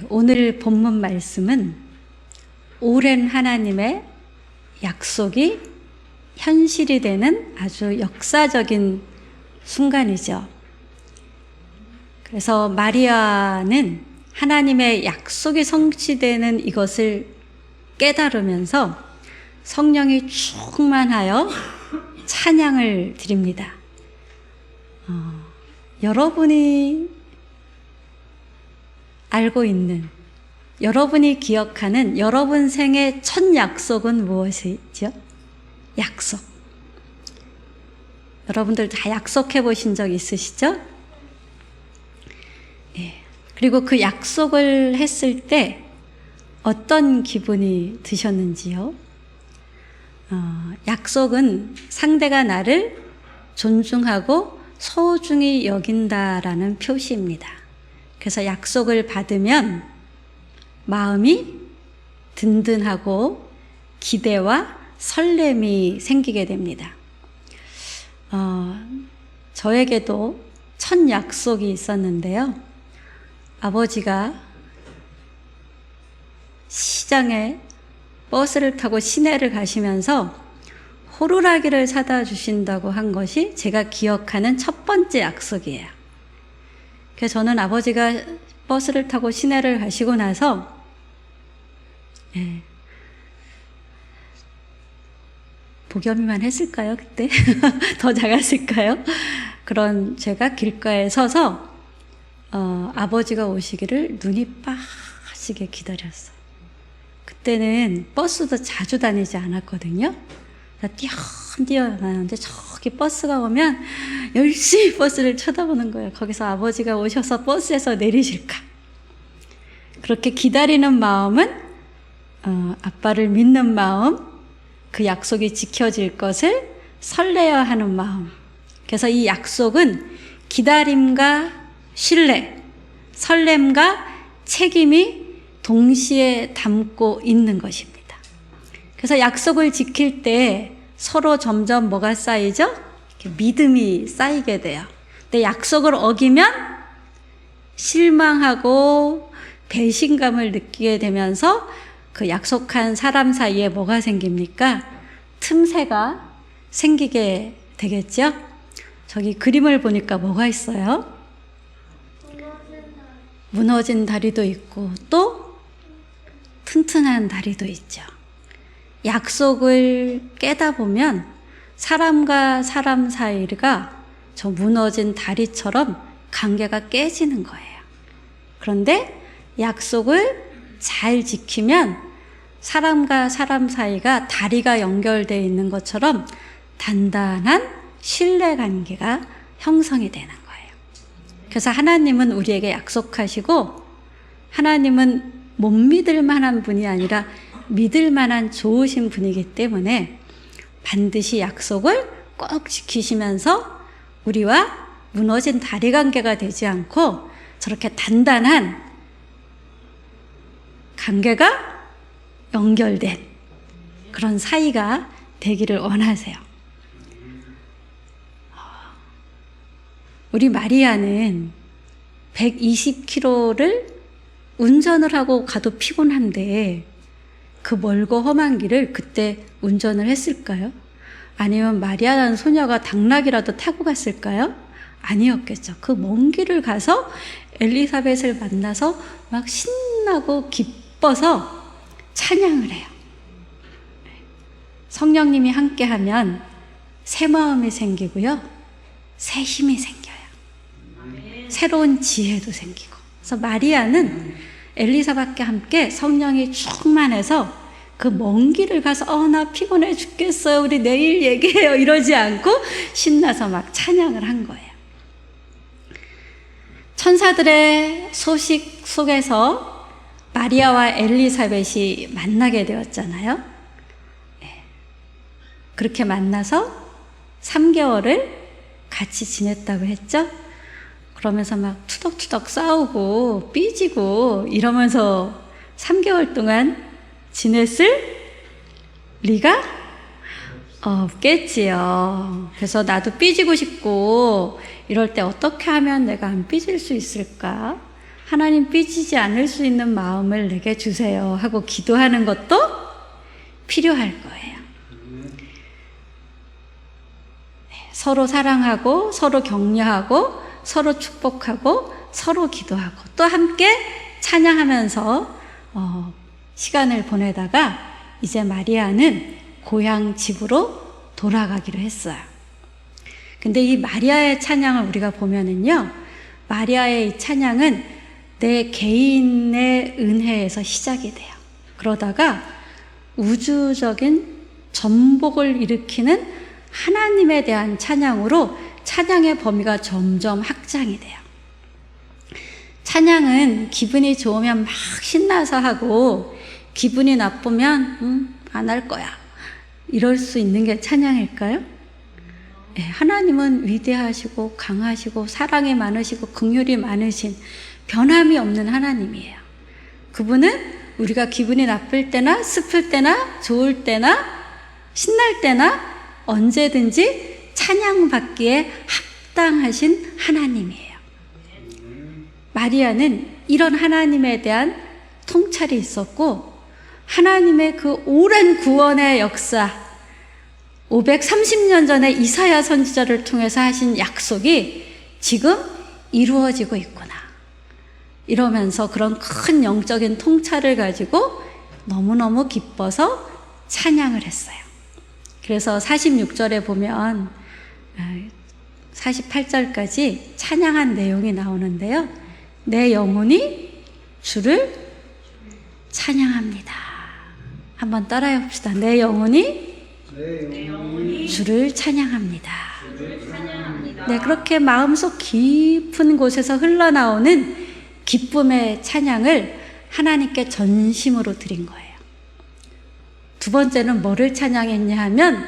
오늘 본문 말씀은 오랜 하나님의 약속이 현실이 되는 아주 역사적인 순간이죠. 그래서 마리아는 하나님의 약속이 성취되는 이것을 깨달으면서 성령이 충만하여 찬양을 드립니다. 여러분이 알고 있는, 여러분이 기억하는 여러분 생의 첫 약속은 무엇이죠? 약속. 여러분들 다 약속해 보신 적 있으시죠? 그리고 그 약속을 했을 때 어떤 기분이 드셨는지요? 약속은 상대가 나를 존중하고 소중히 여긴다라는 표시입니다. 그래서 약속을 받으면 마음이 든든하고 기대와 설렘이 생기게 됩니다. 저에게도 첫 약속이 있었는데요. 아버지가 시장에 버스를 타고 시내를 가시면서 호루라기를 사다 주신다고 한 것이 제가 기억하는 첫 번째 약속이에요. 그래서 저는 아버지가 버스를 타고 시내를 가시고 나서 복염이만 했을까요, 그때? 더 작았을까요? 그런 제가 길가에 서서 아버지가 오시기를 눈이 빠지게 기다렸어요. 그때는 버스도 자주 다니지 않았거든요. 뛰어나는데 저기 버스가 오면 열심히 버스를 쳐다보는 거예요. 거기서 아버지가 오셔서 버스에서 내리실까. 그렇게 기다리는 마음은 아빠를 믿는 마음, 그 약속이 지켜질 것을 설레어 하는 마음. 그래서 이 약속은 기다림과 신뢰, 설렘과 책임이 동시에 담고 있는 것입니다. 그래서 약속을 지킬 때 서로 점점 뭐가 쌓이죠? 믿음이 쌓이게 돼요. 근데 약속을 어기면 실망하고 배신감을 느끼게 되면서 그 약속한 사람 사이에 뭐가 생깁니까? 틈새가 생기게 되겠죠? 저기 그림을 보니까 뭐가 있어요? 무너진 다리도 있고 또 튼튼한 다리도 있죠. 약속을 깨다 보면 사람과 사람 사이가 저 무너진 다리처럼 관계가 깨지는 거예요. 그런데 약속을 잘 지키면 사람과 사람 사이가 다리가 연결되어 있는 것처럼 단단한 신뢰관계가 형성이 되는 거예요. 그래서 하나님은 우리에게 약속하시고 하나님은 못 믿을 만한 분이 아니라 믿을 만한 좋으신 분이기 때문에 반드시 약속을 꼭 지키시면서 우리와 무너진 다리 관계가 되지 않고 저렇게 단단한 관계가 연결된 그런 사이가 되기를 원하세요. 우리 마리아는 120km를 운전을 하고 가도 피곤한데 그 멀고 험한 길을 그때 운전을 했을까요? 아니면 마리아라는 소녀가 당나귀라도 타고 갔을까요? 아니었겠죠. 그 먼 길을 가서 엘리사벳을 만나서 막 신나고 기뻐서 찬양을 해요. 성령님이 함께하면 새 마음이 생기고요. 새 힘이 생겨요. 새로운 지혜도 생기고. 그래서 마리아는 엘리사벳과 함께 성령이 충만해서 그 먼 길을 가서 나 피곤해 죽겠어요. 우리 내일 얘기해요. 이러지 않고 신나서 막 찬양을 한 거예요. 천사들의 소식 속에서 마리아와 엘리사벳이 만나게 되었잖아요. 그렇게 만나서 3개월을 같이 지냈다고 했죠. 그러면서 막 투덕투덕 싸우고 삐지고 이러면서 3개월 동안 지냈을 리가 없겠지요. 그래서 나도 삐지고 싶고 이럴 때 어떻게 하면 내가 안 삐질 수 있을까? 하나님 삐지지 않을 수 있는 마음을 내게 주세요 하고 기도하는 것도 필요할 거예요. 서로 사랑하고 서로 격려하고 서로 축복하고 서로 기도하고 또 함께 찬양하면서 시간을 보내다가 이제 마리아는 고향 집으로 돌아가기로 했어요. 근데 이 마리아의 찬양을 우리가 보면은요, 마리아의 이 찬양은 내 개인의 은혜에서 시작이 돼요. 그러다가 우주적인 전복을 일으키는 하나님에 대한 찬양으로 찬양의 범위가 점점 확장이 돼요. 찬양은 기분이 좋으면 막 신나서 하고 기분이 나쁘면 안 할 거야 이럴 수 있는 게 찬양일까요? 네, 하나님은 위대하시고 강하시고 사랑이 많으시고 긍휼이 많으신 변함이 없는 하나님이에요. 그분은 우리가 기분이 나쁠 때나 슬플 때나 좋을 때나 신날 때나 언제든지 찬양받기에 합당하신 하나님이에요. 마리아는 이런 하나님에 대한 통찰이 있었고 하나님의 그 오랜 구원의 역사 530년 전에 이사야 선지자를 통해서 하신 약속이 지금 이루어지고 있구나 이러면서 그런 큰 영적인 통찰을 가지고 너무너무 기뻐서 찬양을 했어요. 그래서 46절에 보면 48절까지 찬양한 내용이 나오는데요. 내 영혼이 주를 찬양합니다. 한번 따라해 봅시다. 내 영혼이 주를 찬양합니다. 네, 그렇게 마음속 깊은 곳에서 흘러나오는 기쁨의 찬양을 하나님께 전심으로 드린 거예요. 두 번째는 뭐를 찬양했냐 하면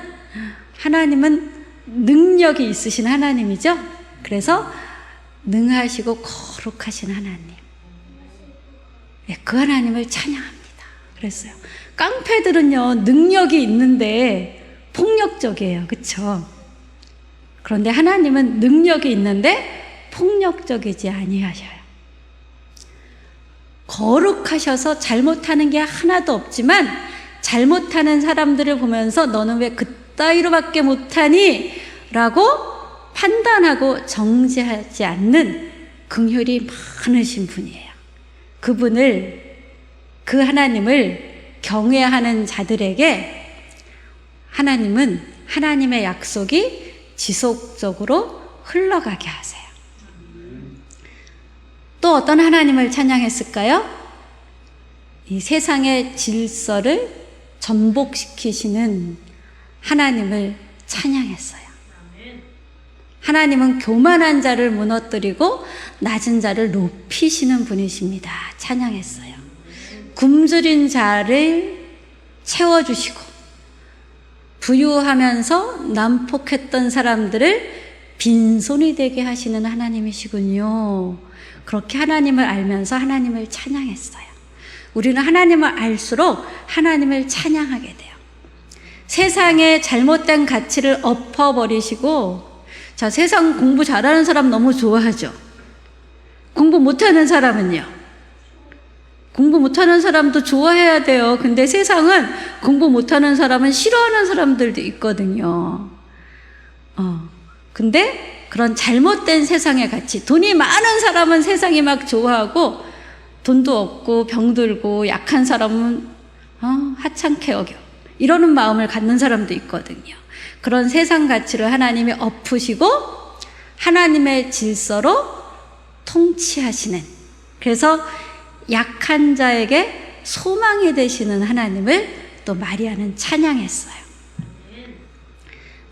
하나님은 능력이 있으신 하나님이죠. 그래서 능하시고 거룩하신 하나님, 그 하나님을 찬양합니다. 그랬어요. 깡패들은요 능력이 있는데 폭력적이에요. 그렇죠? 그런데 하나님은 능력이 있는데 폭력적이지 아니하셔요. 거룩하셔서 잘못하는 게 하나도 없지만 잘못하는 사람들을 보면서 너는 왜 그따위로밖에 못하니? 라고 판단하고 정죄하지 않는 긍휼이 많으신 분이에요. 그 하나님을 경외하는 자들에게 하나님은 하나님의 약속이 지속적으로 흘러가게 하세요. 또 어떤 하나님을 찬양했을까요? 이 세상의 질서를 전복시키시는 하나님을 찬양했어요. 하나님은 교만한 자를 무너뜨리고 낮은 자를 높이시는 분이십니다. 찬양했어요. 굶주린 자를 채워주시고 부유하면서 난폭했던 사람들을 빈손이 되게 하시는 하나님이시군요. 그렇게 하나님을 알면서 하나님을 찬양했어요. 우리는 하나님을 알수록 하나님을 찬양하게 돼요. 세상의 잘못된 가치를 엎어버리시고, 자, 세상 공부 잘하는 사람 너무 좋아하죠. 공부 못하는 사람은요? 공부 못하는 사람도 좋아해야 돼요. 근데 세상은 공부 못하는 사람은 싫어하는 사람들도 있거든요. 근데 그런 잘못된 세상의 가치, 돈이 많은 사람은 세상이 막 좋아하고 돈도 없고 병들고 약한 사람은 하찮게 여겨 이러는 마음을 갖는 사람도 있거든요. 그런 세상 가치를 하나님이 엎으시고 하나님의 질서로 통치하시는, 그래서 약한 자에게 소망이 되시는 하나님을 또 마리아는 찬양했어요.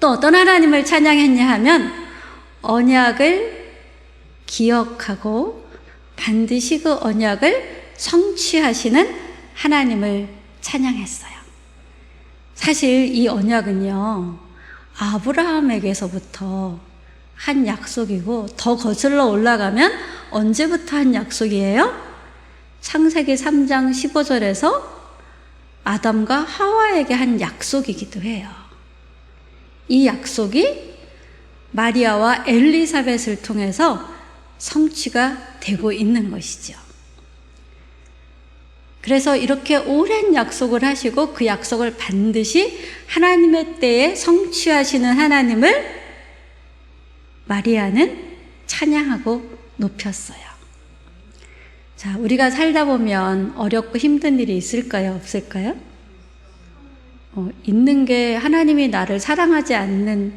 또 어떤 하나님을 찬양했냐 하면 언약을 기억하고 반드시 그 언약을 성취하시는 하나님을 찬양했어요. 사실 이 언약은요, 아브라함에게서부터 한 약속이고 더 거슬러 올라가면 언제부터 한 약속이에요? 창세기 3장 15절에서 아담과 하와에게 한 약속이기도 해요. 이 약속이 마리아와 엘리사벳을 통해서 성취가 되고 있는 것이죠. 그래서 이렇게 오랜 약속을 하시고 그 약속을 반드시 하나님의 때에 성취하시는 하나님을 마리아는 찬양하고 높였어요. 자, 우리가 살다 보면 어렵고 힘든 일이 있을까요? 없을까요? 있는 게 하나님이 나를 사랑하지 않는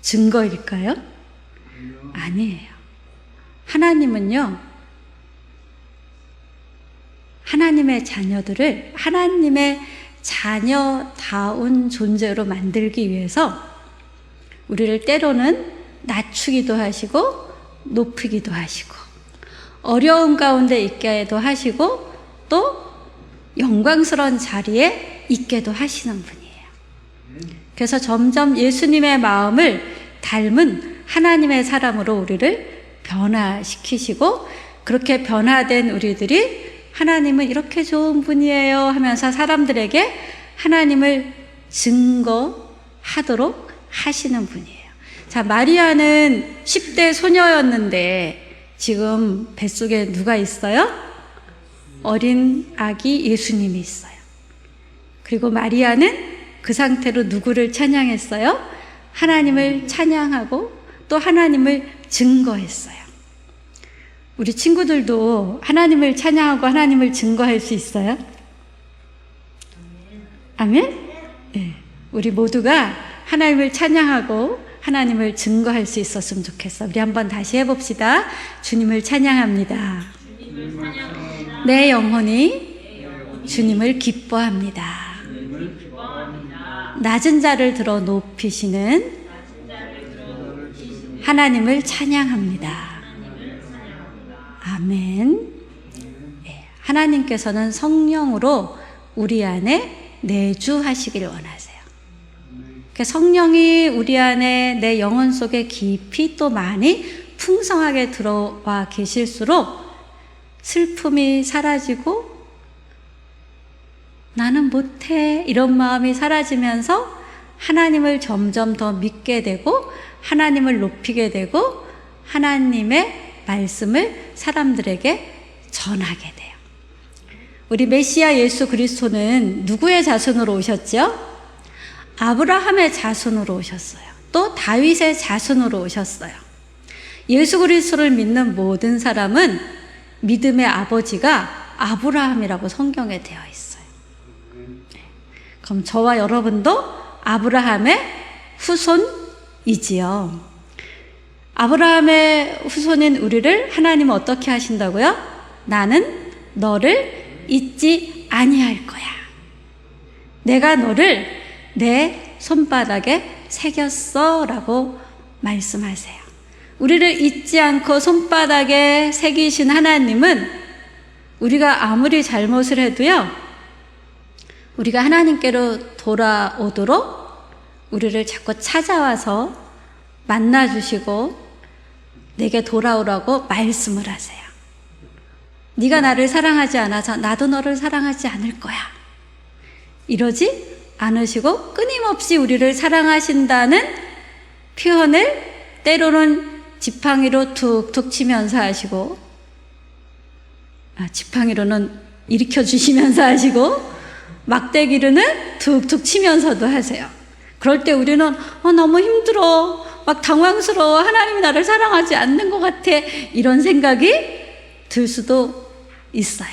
증거일까요? 아니에요. 하나님은요, 하나님의 자녀들을 하나님의 자녀다운 존재로 만들기 위해서 우리를 때로는 낮추기도 하시고 높이기도 하시고 어려운 가운데 있게도 하시고 또 영광스러운 자리에 있게도 하시는 분이에요. 그래서 점점 예수님의 마음을 닮은 하나님의 사람으로 우리를 변화시키시고 그렇게 변화된 우리들이 하나님은 이렇게 좋은 분이에요 하면서 사람들에게 하나님을 증거하도록 하시는 분이에요. 자, 마리아는 10대 소녀였는데 지금 뱃속에 누가 있어요? 어린 아기 예수님이 있어요. 그리고 마리아는 그 상태로 누구를 찬양했어요? 하나님을 찬양하고 또 하나님을 증거했어요. 우리 친구들도 하나님을 찬양하고 하나님을 증거할 수 있어요? 아멘? 네. 우리 모두가 하나님을 찬양하고 하나님을 증거할 수 있었으면 좋겠어. 우리 한번 다시 해봅시다. 주님을 찬양합니다. 내 영혼이 주님을 기뻐합니다. 낮은 자를 들어 높이시는 하나님을 찬양합니다. 아멘. 하나님께서는 성령으로 우리 안에 내주하시길 원하세요. 성령이 우리 안에 내 영혼 속에 깊이 또 많이 풍성하게 들어와 계실수록 슬픔이 사라지고 나는 못해 이런 마음이 사라지면서 하나님을 점점 더 믿게 되고 하나님을 높이게 되고 하나님의 말씀을 사람들에게 전하게 돼요. 우리 메시아 예수 그리스도는 누구의 자손으로 오셨죠? 아브라함의 자손으로 오셨어요. 또 다윗의 자손으로 오셨어요. 예수 그리스도를 믿는 모든 사람은 믿음의 아버지가 아브라함이라고 성경에 되어 있어요. 그럼 저와 여러분도 아브라함의 후손이지요. 아브라함의 후손인 우리를 하나님은 어떻게 하신다고요? 나는 너를 잊지 아니할 거야. 내가 너를 내 손바닥에 새겼어 라고 말씀하세요. 우리를 잊지 않고 손바닥에 새기신 하나님은 우리가 아무리 잘못을 해도요, 우리가 하나님께로 돌아오도록 우리를 자꾸 찾아와서 만나주시고 내게 돌아오라고 말씀을 하세요. 네가 나를 사랑하지 않아서 나도 너를 사랑하지 않을 거야. 이러지 않으시고 끊임없이 우리를 사랑하신다는 표현을 때로는 지팡이로 툭툭 치면서 하시고, 지팡이로는 일으켜 주시면서 하시고, 막대기로는 툭툭 치면서도 하세요. 그럴 때 우리는 너무 힘들어, 막 당황스러워, 하나님이 나를 사랑하지 않는 것 같아, 이런 생각이 들 수도 있어요.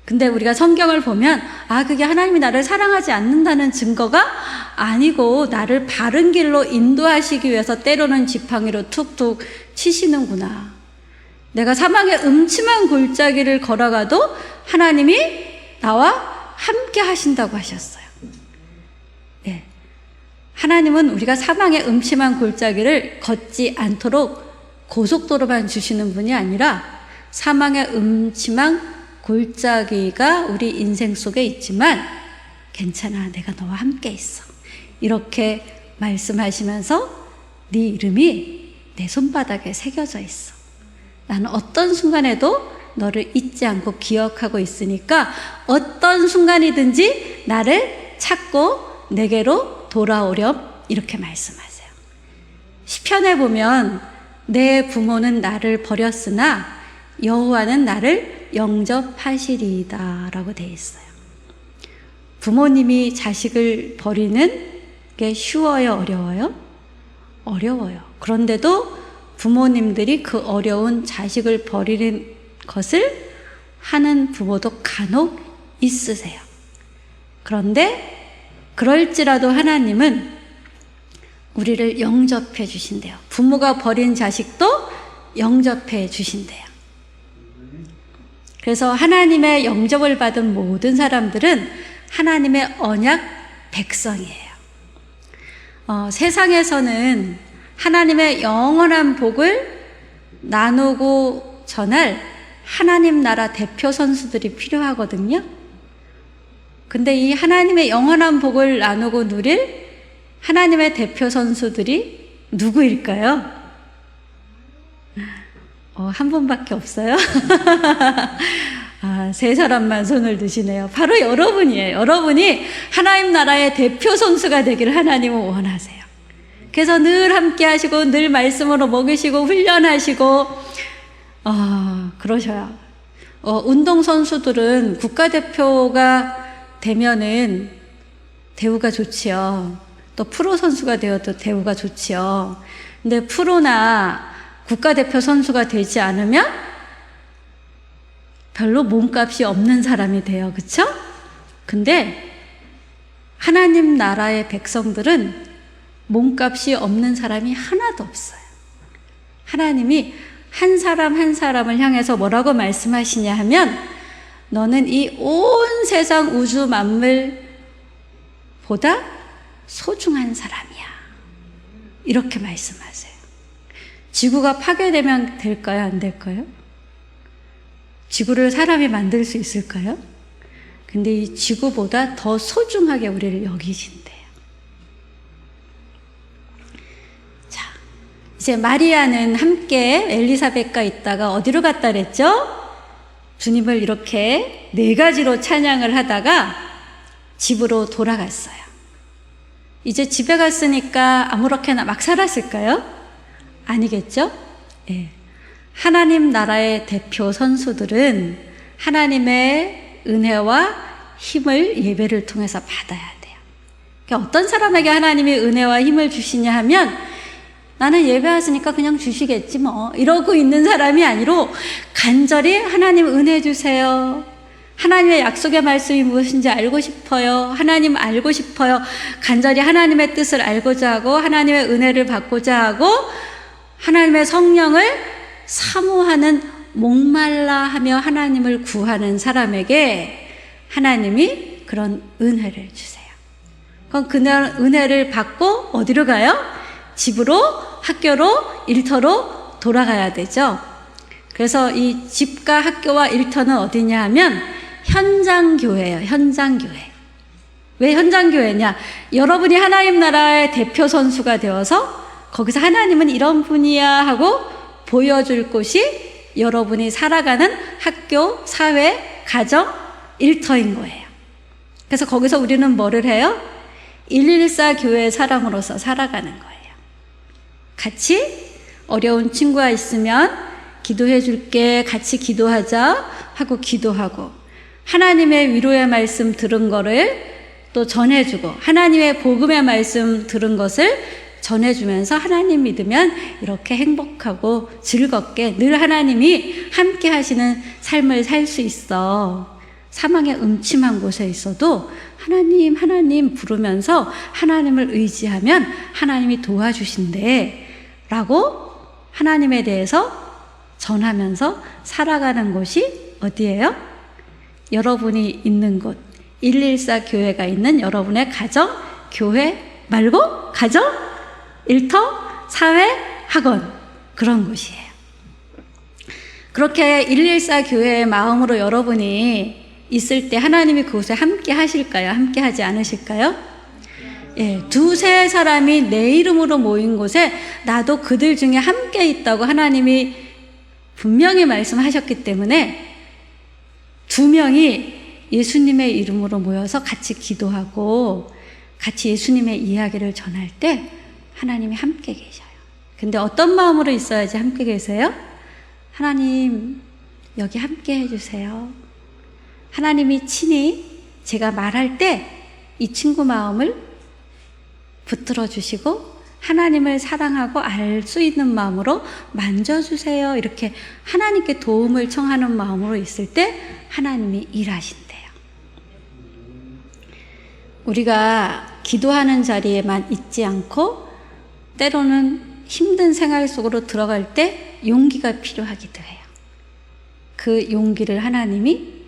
근데 우리가 성경을 보면 그게 하나님이 나를 사랑하지 않는다는 증거가 아니고 나를 바른 길로 인도하시기 위해서 때로는 지팡이로 툭툭 치시는구나. 내가 사망의 음침한 골짜기를 걸어가도 하나님이 나와 함께 하신다고 하셨어요. 네. 하나님은 우리가 사망의 음침한 골짜기를 걷지 않도록 고속도로만 주시는 분이 아니라 사망의 음침한 골짜기가 우리 인생 속에 있지만 괜찮아, 내가 너와 함께 있어, 이렇게 말씀하시면서 네 이름이 내 손바닥에 새겨져 있어. 나는 어떤 순간에도 너를 잊지 않고 기억하고 있으니까 어떤 순간이든지 나를 찾고 내게로 돌아오렴, 이렇게 말씀하세요. 시편에 보면 내 부모는 나를 버렸으나 여호와는 나를 영접하시리이다 라고 되어 있어요. 부모님이 자식을 버리는 게 쉬워요, 어려워요? 어려워요. 그런데도 부모님들이 그 어려운 자식을 버리는 것을 하는 부모도 간혹 있으세요. 그런데 그럴지라도 하나님은 우리를 영접해 주신대요. 부모가 버린 자식도 영접해 주신대요. 그래서 하나님의 영접을 받은 모든 사람들은 하나님의 언약 백성이에요. 세상에서는 하나님의 영원한 복을 나누고 전할 하나님 나라 대표 선수들이 필요하거든요. 근데 이 하나님의 영원한 복을 나누고 누릴 하나님의 대표 선수들이 누구일까요? 한 분밖에 없어요? 세 사람만 손을 드시네요. 바로 여러분이에요. 여러분이 하나님 나라의 대표 선수가 되기를 하나님은 원하세요. 그래서 늘 함께 하시고 늘 말씀으로 먹이시고 훈련하시고 그러셔요. 운동선수들은 국가대표가 되면은 대우가 좋지요. 또 프로 선수가 되어도 대우가 좋지요. 근데 프로나 국가대표 선수가 되지 않으면 별로 몸값이 없는 사람이 돼요. 그쵸? 근데 하나님 나라의 백성들은 몸값이 없는 사람이 하나도 없어요. 하나님이 한 사람 한 사람을 향해서 뭐라고 말씀하시냐 하면 너는 이 온 세상 우주 만물보다 소중한 사람이야. 이렇게 말씀하세요. 지구가 파괴되면 될까요? 안 될까요? 지구를 사람이 만들 수 있을까요? 근데 이 지구보다 더 소중하게 우리를 여기신대요. 자, 이제 마리아는 함께 엘리사벳과 있다가 어디로 갔다 그랬죠? 주님을 이렇게 4가지로 찬양을 하다가 집으로 돌아갔어요. 이제 집에 갔으니까 아무렇게나 막 살았을까요? 아니겠죠? 예. 하나님 나라의 대표 선수들은 하나님의 은혜와 힘을 예배를 통해서 받아야 돼요. 그러니까 어떤 사람에게 하나님이 은혜와 힘을 주시냐 하면 나는 예배 왔으니까 그냥 주시겠지 뭐 이러고 있는 사람이 아니로 간절히 하나님 은혜 주세요. 하나님의 약속의 말씀이 무엇인지 알고 싶어요. 하나님 알고 싶어요. 간절히 하나님의 뜻을 알고자 하고 하나님의 은혜를 받고자 하고 하나님의 성령을 사모하는 목말라 하며 하나님을 구하는 사람에게 하나님이 그런 은혜를 주세요. 그럼 그 은혜를 받고 어디로 가요? 집으로, 학교로, 일터로 돌아가야 되죠. 그래서 이 집과 학교와 일터는 어디냐 하면 현장교회예요. 현장교회. 왜 현장교회냐? 여러분이 하나님 나라의 대표 선수가 되어서 거기서 하나님은 이런 분이야 하고 보여줄 곳이 여러분이 살아가는 학교, 사회, 가정, 일터인 거예요. 그래서 거기서 우리는 뭐를 해요? 114 교회의 사람으로서 살아가는 거예요. 같이 어려운 친구가 있으면 기도해 줄게, 같이 기도하자 하고 기도하고 하나님의 위로의 말씀 들은 거를 또 전해주고 하나님의 복음의 말씀 들은 것을 전해주면서 하나님 믿으면 이렇게 행복하고 즐겁게 늘 하나님이 함께 하시는 삶을 살 수 있어. 사망의 음침한 곳에 있어도 하나님 하나님 부르면서 하나님을 의지하면 하나님이 도와주신대 라고 하나님에 대해서 전하면서 살아가는 곳이 어디예요? 여러분이 있는 곳 114 교회가 있는 여러분의 가정, 교회 말고 가정, 일터, 사회, 학원 그런 곳이에요. 그렇게 114 교회의 마음으로 여러분이 있을 때 하나님이 그곳에 함께 하실까요? 함께 하지 않으실까요? 예, 2-3 사람이 내 이름으로 모인 곳에 나도 그들 중에 함께 있다고 하나님이 분명히 말씀하셨기 때문에 2명이 예수님의 이름으로 모여서 같이 기도하고 같이 예수님의 이야기를 전할 때 하나님이 함께 계셔요. 근데 어떤 마음으로 있어야지 함께 계세요? 하나님, 여기 함께 해주세요. 하나님이 친히 제가 말할 때 이 친구 마음을 붙들어 주시고 하나님을 사랑하고 알 수 있는 마음으로 만져주세요. 이렇게 하나님께 도움을 청하는 마음으로 있을 때 하나님이 일하신대요. 우리가 기도하는 자리에만 있지 않고 때로는 힘든 생활 속으로 들어갈 때 용기가 필요하기도 해요. 그 용기를 하나님이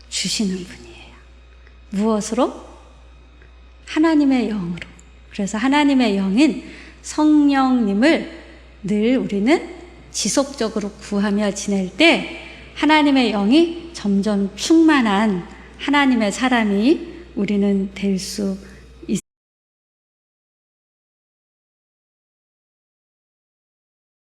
주시는 분이에요. 무엇으로? 하나님의 영으로. 그래서 하나님의 영인 성령님을 늘 우리는 지속적으로 구하며 지낼 때 하나님의 영이 점점 충만한 하나님의 사람이 우리는 될 수